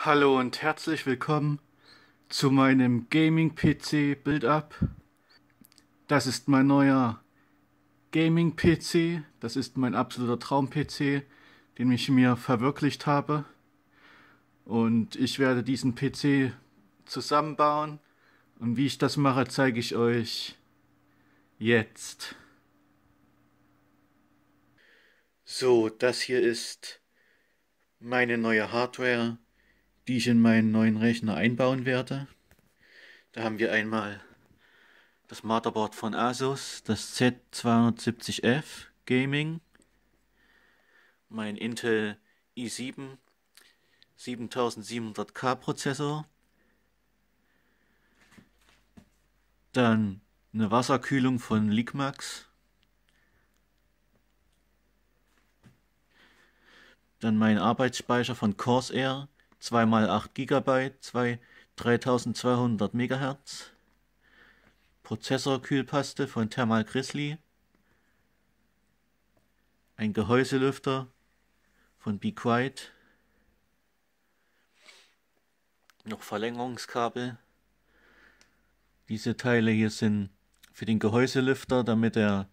Hallo und herzlich willkommen zu meinem Gaming-PC Build-Up. Das ist mein neuer Gaming-PC. Das ist mein absoluter Traum-PC, den ich mir verwirklicht habe. Und ich werde diesen PC zusammenbauen. Und wie ich das mache, zeige ich euch jetzt. So, das hier ist meine neue Hardware, die ich in meinen neuen Rechner einbauen werde. Da haben wir einmal das Motherboard von Asus, das Z270F Gaming, mein Intel i7 7700K Prozessor, dann eine Wasserkühlung von Liqmax, dann mein Arbeitsspeicher von Corsair, 2x8 GB, 3200 MHz, Prozessorkühlpaste von Thermal Grizzly, ein Gehäuselüfter von Be Quiet, noch Verlängerungskabel. Diese Teile hier sind für den Gehäuselüfter, damit er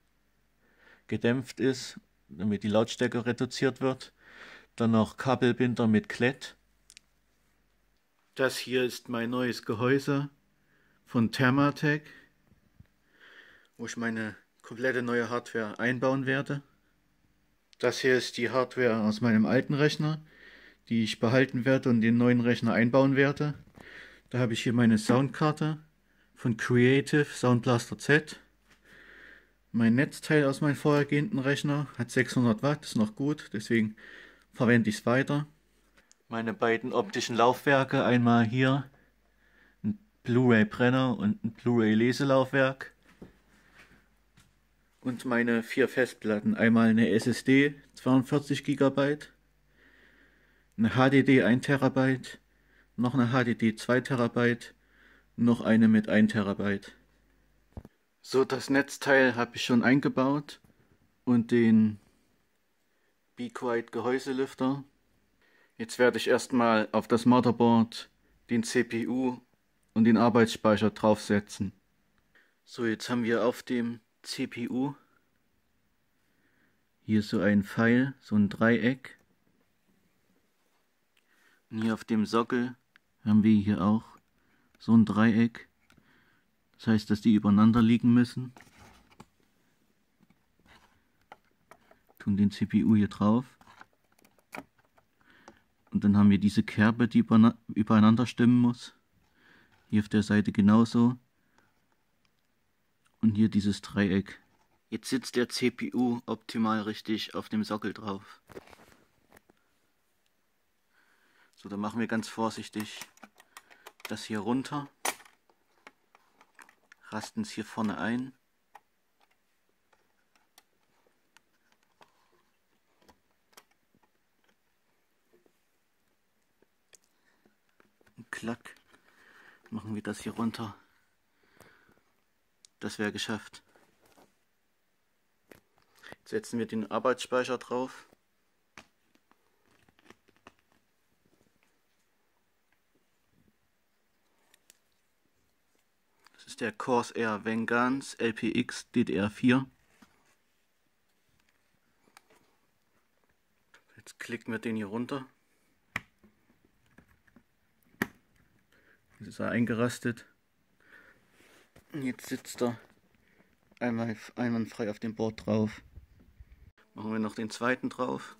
gedämpft ist, damit die Lautstärke reduziert wird. Dann noch Kabelbinder mit Klett. Das hier ist mein neues Gehäuse von Thermaltake, wo ich meine komplette neue Hardware einbauen werde. Das hier ist die Hardware aus meinem alten Rechner, die ich behalten werde und den neuen Rechner einbauen werde. Da habe ich hier meine Soundkarte von Creative Sound Blaster Z. Mein Netzteil aus meinem vorhergehenden Rechner hat 600 Watt, ist noch gut, deswegen verwende ich es weiter. Meine beiden optischen Laufwerke, einmal hier ein Blu-ray-Brenner und ein Blu-ray-Leselaufwerk. Und meine 4 Festplatten, einmal eine SSD 42 GB, eine HDD 1 TB, noch eine HDD 2 TB, noch eine mit 1 TB. So, das Netzteil habe ich schon eingebaut und den Be Quiet Gehäuselüfter. Jetzt werde ich erstmal auf das Motherboard den CPU und den Arbeitsspeicher draufsetzen. So, jetzt haben wir auf dem CPU hier so ein Pfeil, so ein Dreieck. Und hier auf dem Sockel haben wir hier auch so ein Dreieck. Das heißt, dass die übereinander liegen müssen. Tun den CPU hier drauf. Und dann haben wir diese Kerbe, die übereinander stimmen muss. Hier auf der Seite genauso. Und hier dieses Dreieck. Jetzt sitzt der CPU optimal richtig auf dem Sockel drauf. So, dann machen wir ganz vorsichtig das hier runter. Rasten es hier vorne ein. Und klack, machen wir das hier runter. Das wäre geschafft. Jetzt setzen wir den Arbeitsspeicher drauf. Das ist der Corsair Vengeance LPX DDR4. Jetzt klicken wir den hier runter. Jetzt ist er eingerastet. Und jetzt sitzt er einwandfrei auf dem Board drauf. Machen wir noch den zweiten drauf.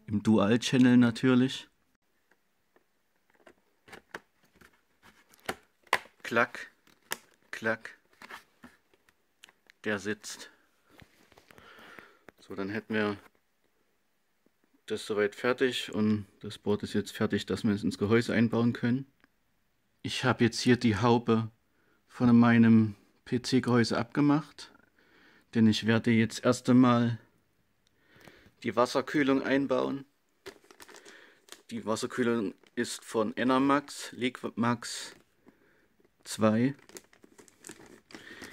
Im Dual-Channel natürlich. Klack, klack. Der sitzt. So, dann hätten wir das soweit fertig und das Board ist jetzt fertig, dass wir es ins Gehäuse einbauen können. Ich habe jetzt hier die Haube von meinem PC-Gehäuse abgemacht, denn ich werde jetzt erst einmal die Wasserkühlung einbauen. Die Wasserkühlung ist von Enermax, Liqmax 2. Hier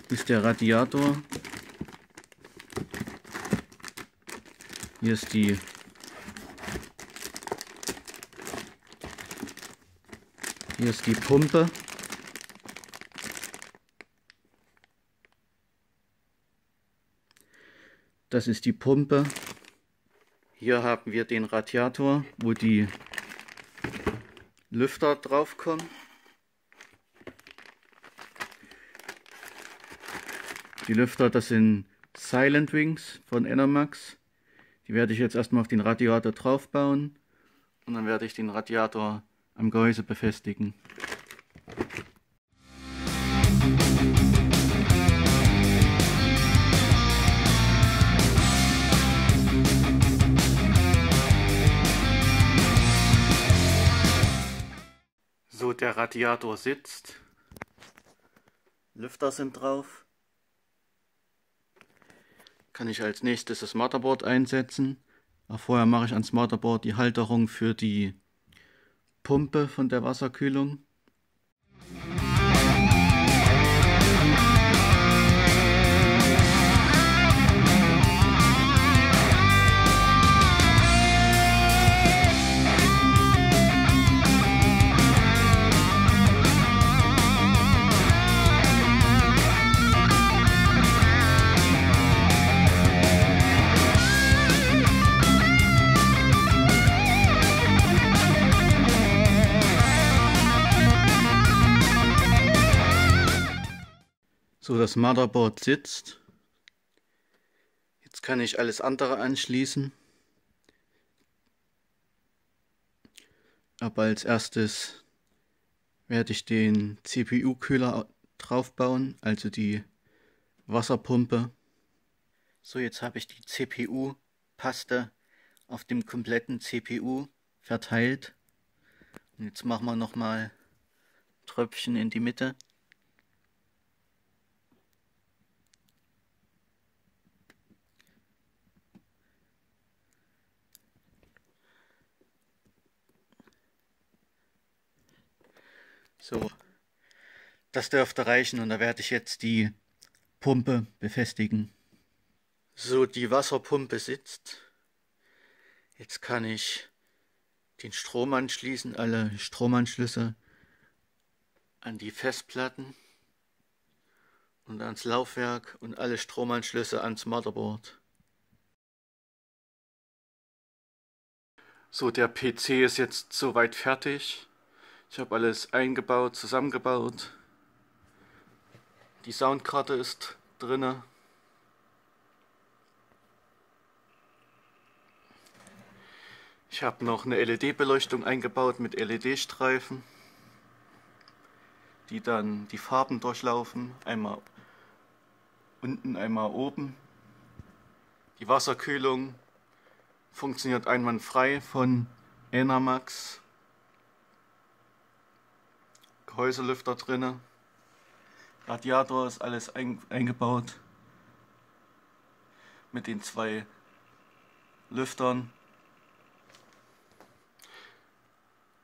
ist der Radiator. Hier ist die Hier ist die Pumpe. Das ist die Pumpe. Hier haben wir den Radiator, wo die Lüfter drauf kommen. Die Lüfter, das sind Silent Wings von Enermax. Die werde ich jetzt erstmal auf den Radiator drauf bauen und dann werde ich den Radiator am Gehäuse befestigen. So, der Radiator sitzt. Lüfter sind drauf. Kann ich als nächstes das Motherboard einsetzen. Aber vorher mache ich ans Motherboard die Halterung für die Pumpe von der Wasserkühlung. So, das Motherboard sitzt. Jetzt kann ich alles andere anschließen. Aber als erstes werde ich den CPU-Kühler draufbauen, also die Wasserpumpe. So, jetzt habe ich die CPU-Paste auf dem kompletten CPU verteilt. Und jetzt machen wir nochmal Tröpfchen in die Mitte. So, das dürfte reichen und da werde ich jetzt die Pumpe befestigen. So, die Wasserpumpe sitzt. Jetzt kann ich den Strom anschließen, alle Stromanschlüsse an die Festplatten und ans Laufwerk und alle Stromanschlüsse ans Motherboard. So, der PC ist jetzt soweit fertig. Ich habe alles eingebaut, zusammengebaut. Die Soundkarte ist drinne. Ich habe noch eine LED-Beleuchtung eingebaut mit LED-Streifen, die dann die Farben durchlaufen. Einmal unten, einmal oben. Die Wasserkühlung funktioniert einwandfrei von Enermax. Gehäuselüfter drinne. Radiator ist alles eingebaut. Mit den 2 Lüftern.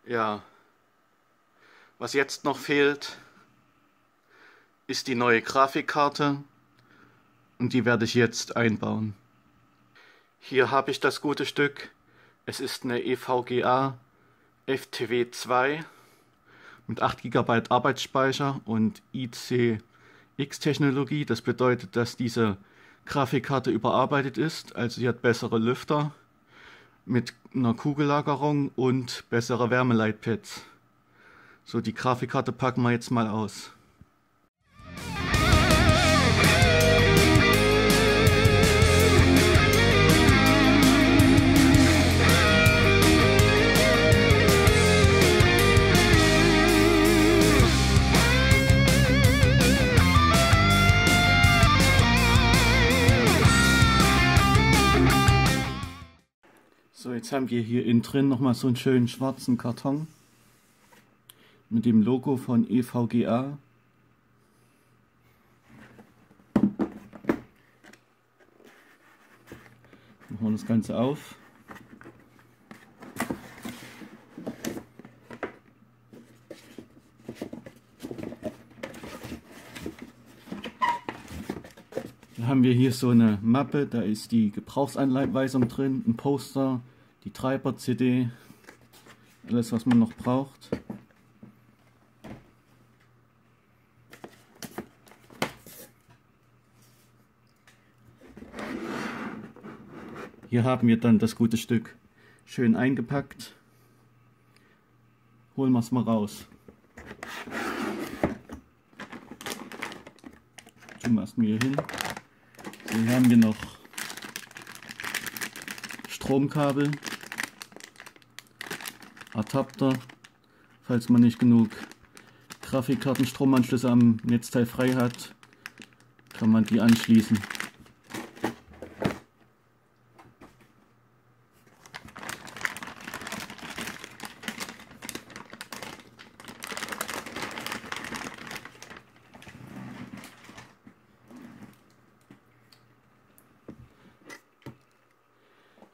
Ja. Was jetzt noch fehlt, ist die neue Grafikkarte. Und die werde ich jetzt einbauen. Hier habe ich das gute Stück. Es ist eine EVGA FTW2 mit 8 GB Arbeitsspeicher und ICX-Technologie. Das bedeutet, dass diese Grafikkarte überarbeitet ist. Also sie hat bessere Lüfter mit einer Kugellagerung und bessere Wärmeleitpads. So, die Grafikkarte packen wir jetzt mal aus. So, jetzt haben wir hier innen drin nochmal so einen schönen schwarzen Karton mit dem Logo von EVGA. Machen wir das Ganze auf. Dann haben wir hier so eine Mappe, da ist die Gebrauchsanweisung drin, ein Poster, die Treiber-CD, alles was man noch braucht. hier haben wir dann das gute Stück schön eingepackt. Holen wir es mal raus. Tun wir es mir hier hin. So, hier haben wir noch Stromkabel, Adapter, falls man nicht genug Grafikkartenstromanschlüsse am Netzteil frei hat, kann man die anschließen.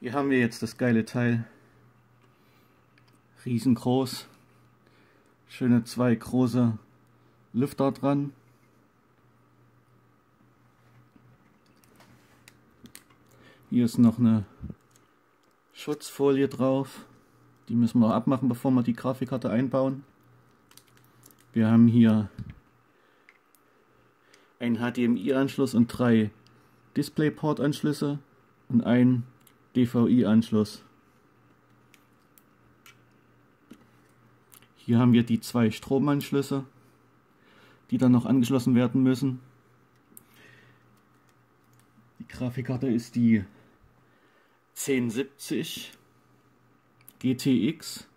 Hier haben wir jetzt das geile Teil. Riesengroß. Schöne zwei große Lüfter dran. Hier ist noch eine Schutzfolie drauf. Die müssen wir abmachen, bevor wir die Grafikkarte einbauen. Wir haben hier einen HDMI-Anschluss und 3 DisplayPort-Anschlüsse und einen DVI-Anschluss. Hier haben wir die 2 Stromanschlüsse, die dann noch angeschlossen werden müssen. Die Grafikkarte ist die 1070 GTX.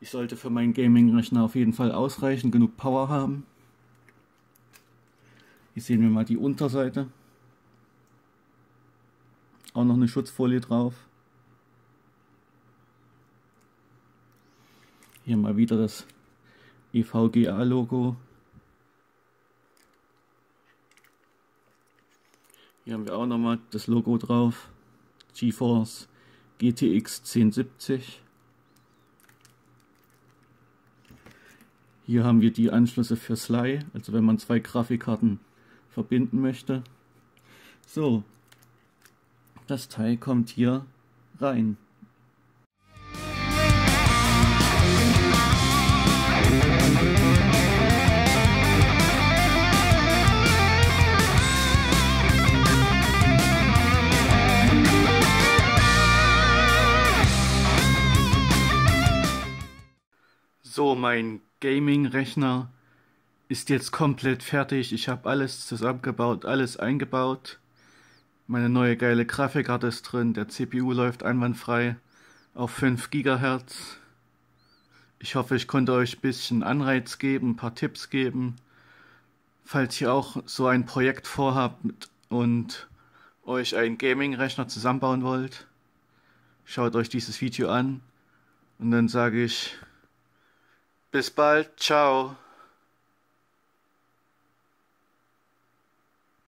Die sollte für meinen Gaming-Rechner auf jeden Fall ausreichen, genug Power haben. Hier sehen wir mal die Unterseite. Auch noch eine Schutzfolie drauf. Hier mal wieder das EVGA-Logo. Hier haben wir auch nochmal das Logo drauf. GeForce GTX 1070. Hier haben wir die Anschlüsse für SLI, also wenn man 2 Grafikkarten verbinden möchte. So, das Teil kommt hier rein. So, mein Gaming-Rechner ist jetzt komplett fertig. Ich habe alles zusammengebaut, alles eingebaut. Meine neue geile Grafikkarte ist drin. Der CPU läuft einwandfrei auf 5 GHz. Ich hoffe, ich konnte euch ein bisschen Anreiz geben, ein paar Tipps geben. Falls ihr auch so ein Projekt vorhabt und euch einen Gaming-Rechner zusammenbauen wollt, schaut euch dieses Video an und dann sage ich bis bald, ciao.